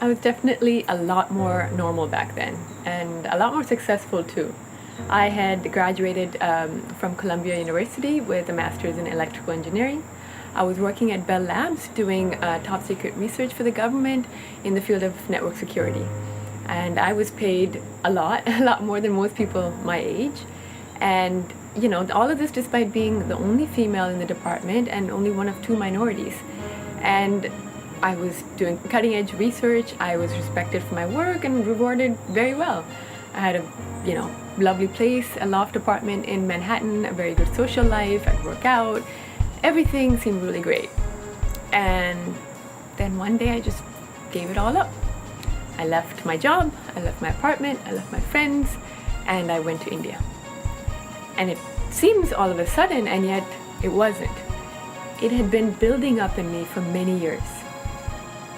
I was definitely a lot more normal back then and a lot more successful too. I had graduated from Columbia University with a master's in electrical engineering. I was working at Bell Labs doing top secret research for the government in the field of network security. And I was paid a lot, a lot more than most people my age. And you know, all of this despite being the only female in the department and only one of two minorities. And I was doing cutting edge research. I was respected for my work and rewarded very well. I had a, you know, lovely place, a loft apartment in Manhattan, a very good social life. I'd work out. Everything seemed really great. And then one day I just gave it all up. I left my job, I left my apartment, I left my friends, and I went to India. And it seems all of a sudden, and yet it wasn't. It had been building up in me for many years.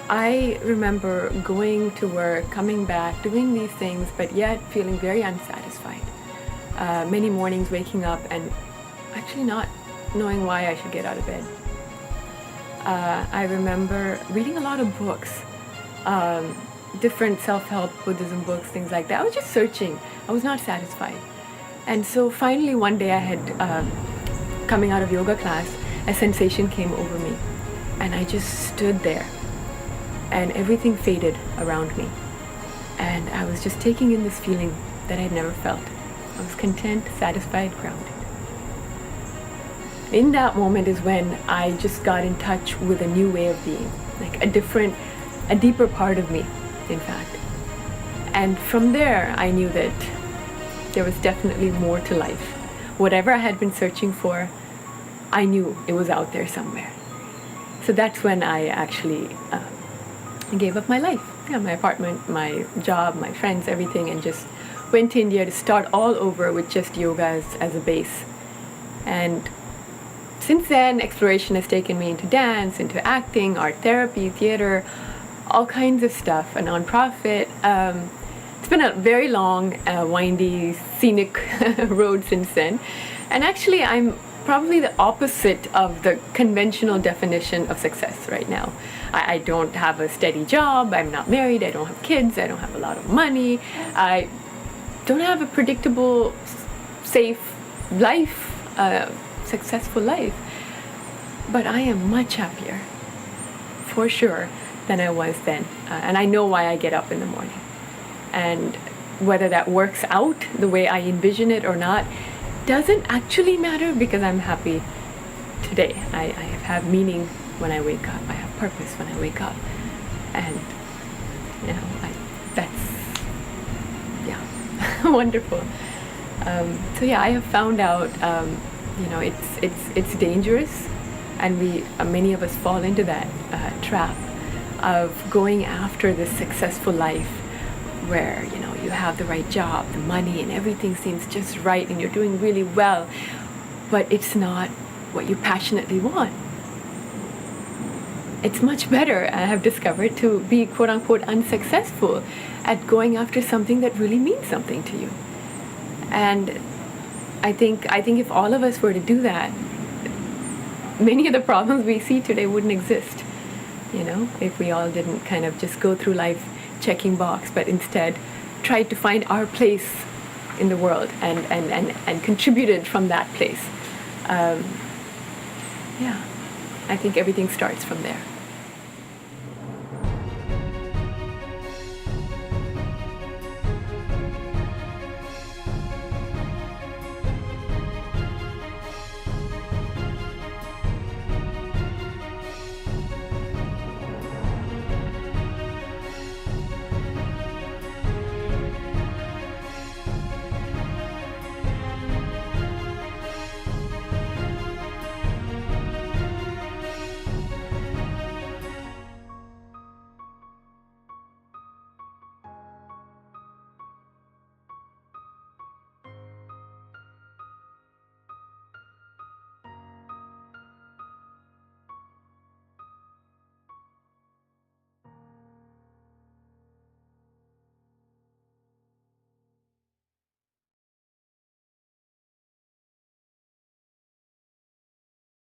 I remember going to work, coming back, doing these things, but yet feeling very unsatisfied. Many mornings waking up and actually not knowing why I should get out of bed. I remember reading a lot of books, different self-help, Buddhism books, things like that. I was just searching. I was not satisfied. And so finally one day I had, coming out of yoga class, a sensation came over me. And I just stood there. And everything faded around me. And I was just taking in this feeling that I'd never felt. I was content, satisfied, grounded. In that moment is when I just got in touch with a new way of being, like a deeper part of me, in fact. And from there, I knew that there was definitely more to life. Whatever I had been searching for, I knew it was out there somewhere. So that's when I actually gave up my life. Yeah, my apartment, my job, my friends, everything, and just went to India to start all over with just yoga as a base. And since then, exploration has taken me into dance, into acting, art therapy, theater, all kinds of stuff, a nonprofit. It's been a very long, windy, scenic road since then. And actually, I'm probably the opposite of the conventional definition of success right now. I don't have a steady job, I'm not married, I don't have kids, I don't have a lot of money, I don't have a predictable, safe life, successful life. But I am much happier, for sure, than I was then. And I know why I get up in the morning. And whether that works out the way I envision it or not, doesn't actually matter because I'm happy today. I have meaning when I wake up. I have purpose when I wake up. And, you know, that's, yeah, wonderful. So yeah, I have found out, you know, it's dangerous, and many of us fall into that trap of going after this successful life where, you know, you have the right job, the money, and everything seems just right, and you're doing really well, but it's not what you passionately want. It's much better, I have discovered, to be quote-unquote unsuccessful at going after something that really means something to you. And I think if all of us were to do that, many of the problems we see today wouldn't exist. You know, if we all didn't kind of just go through life checking box, but instead tried to find our place in the world and contributed from that place. Yeah, I think everything starts from there.